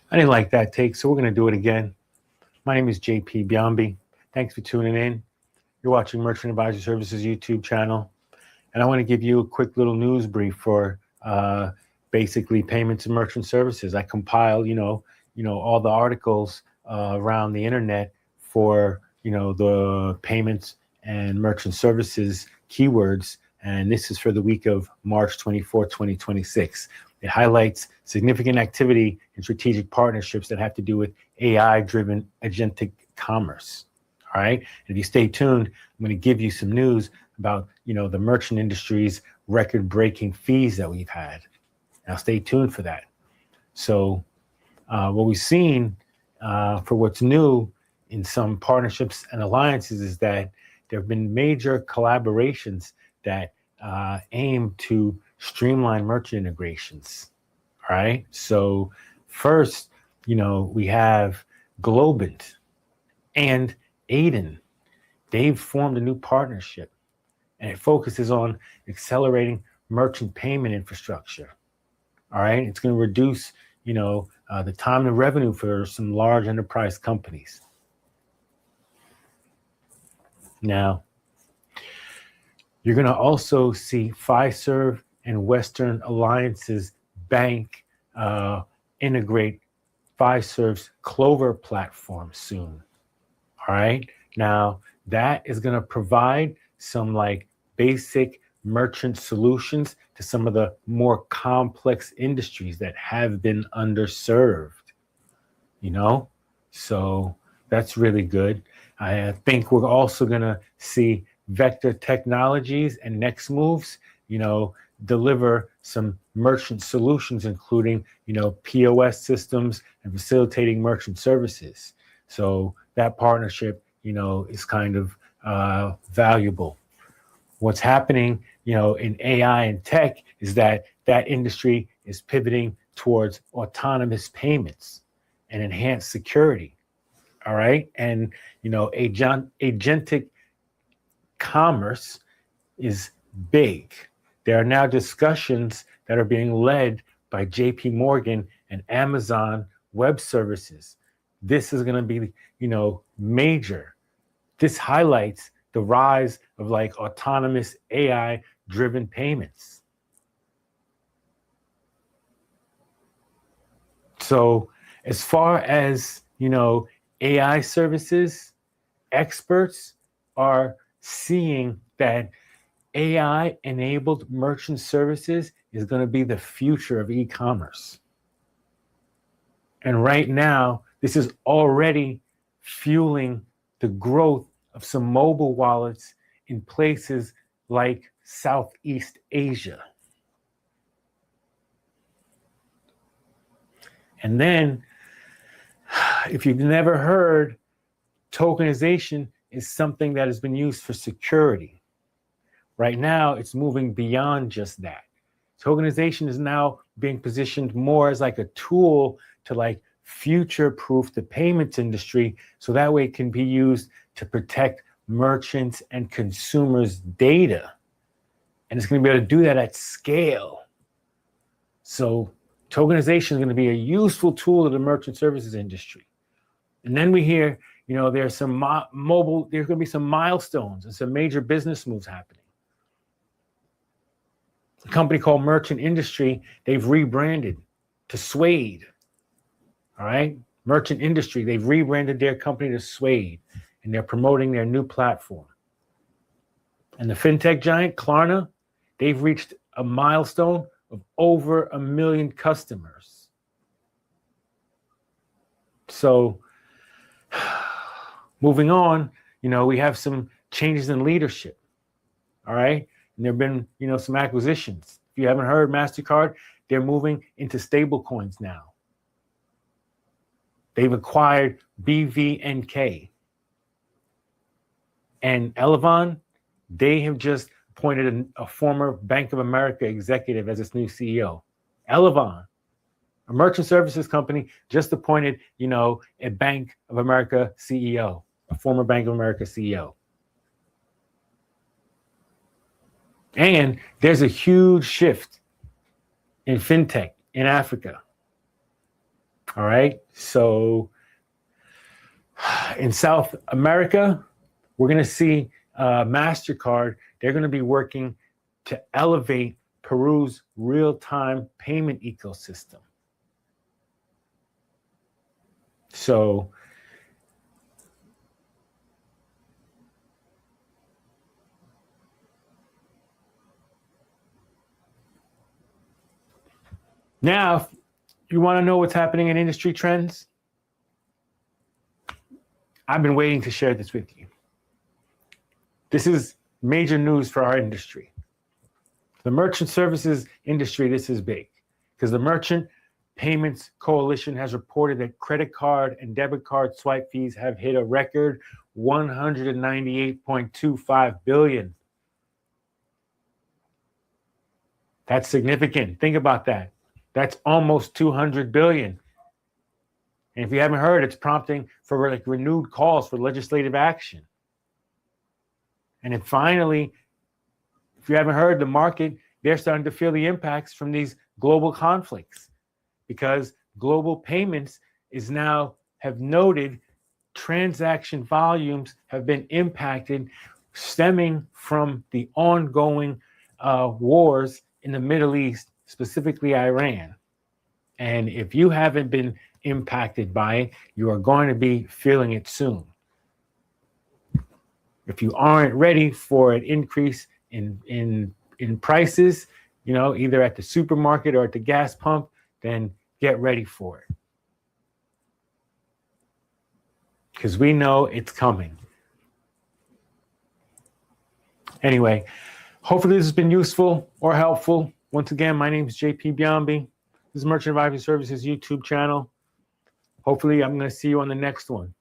I didn't like that take, so we're going to do it again. My name is JP Biombi. Thanks for tuning in. You're watching Merchant Advisory Services YouTube channel, and I want to give you a quick little news brief for basically payments and merchant services. I compile, all the articles around the internet for, the payments and merchant services keywords, and this is for the week of March 24th, 2026. It highlights significant activity in strategic partnerships that have to do with AI-driven agentic commerce. All right. And if you stay tuned, I'm going to give you some news about, the merchant industry's record-breaking fees that we've had. Now, stay tuned for that. So, what we've seen for what's new in some partnerships and alliances is that there have been major collaborations that aim to streamline merchant integrations. All right. So first, we have Globant and Aiden. They've formed a new partnership, and it focuses on accelerating merchant payment infrastructure. All right. It's going to reduce, the time to revenue for some large enterprise companies. Now, you're going to also see Fiserv and Western Alliance's bank integrate Fiserv's Clover platform soon. All right. Now, that is going to provide some basic merchant solutions to some of the more complex industries that have been underserved. So that's really good. I think we're also going to see Vector Technologies and Next Moves, deliver some merchant solutions, including, POS systems and facilitating merchant services. So that partnership, is kind of valuable. What's happening, in AI and tech is that industry is pivoting towards autonomous payments and enhanced security. All right. And, agentic commerce is big. There are now discussions that are being led by JP Morgan and Amazon Web Services. This is going to be, major. This highlights the rise of autonomous AI driven payments. So as far as, AI services, experts are seeing that AI-enabled merchant services is going to be the future of e-commerce. And right now, this is already fueling the growth of some mobile wallets in places like Southeast Asia. And then, if you've never heard, tokenization is something that has been used for security. Right now, it's moving beyond just that. Tokenization is now being positioned more as a tool to future-proof the payments industry, so that way it can be used to protect merchants and consumers' data. And it's going to be able to do that at scale. So tokenization is going to be a useful tool to the merchant services industry. And then we hear, there's some there's going to be some milestones and some major business moves happening. A company called Merchant Industry, they've rebranded to Suede. All right. Merchant Industry, they've rebranded their company to Suede, and they're promoting their new platform. And the fintech giant, Klarna, they've reached a milestone of over 1 million customers. So moving on, we have some changes in leadership. All right. And there have been, some acquisitions. If you haven't heard, MasterCard, they're moving into stable coins now. They've acquired BVNK. And Elavon, they have just appointed a former Bank of America executive as its new CEO. Elavon, a merchant services company, just appointed, a Bank of America CEO, a former Bank of America CEO. And there's a huge shift in fintech in Africa. All right. So in South America, we're going to see MasterCard. They're going to be working to elevate Peru's real-time payment ecosystem. So now, if you want to know what's happening in industry trends, I've been waiting to share this with you. This is major news for our industry. The merchant services industry, this is big because the Merchant Payments Coalition has reported that credit card and debit card swipe fees have hit a record $198.25 billion. That's significant. Think about that. That's almost 200 billion. And if you haven't heard, it's prompting for like renewed calls for legislative action. And then finally, if you haven't heard, the market, they're starting to feel the impacts from these global conflicts because global payments is now have noted transaction volumes have been impacted stemming from the ongoing wars in the Middle East, specifically Iran. And if you haven't been impacted by it, you are going to be feeling it soon. If you aren't ready for an increase in prices, you know, either at the supermarket or at the gas pump, then get ready for it. Because we know it's coming. Anyway, hopefully this has been useful or helpful. Once again, my name is JP Biambi. This is Merchant Advisory Services YouTube channel. Hopefully I'm going to see you on the next one.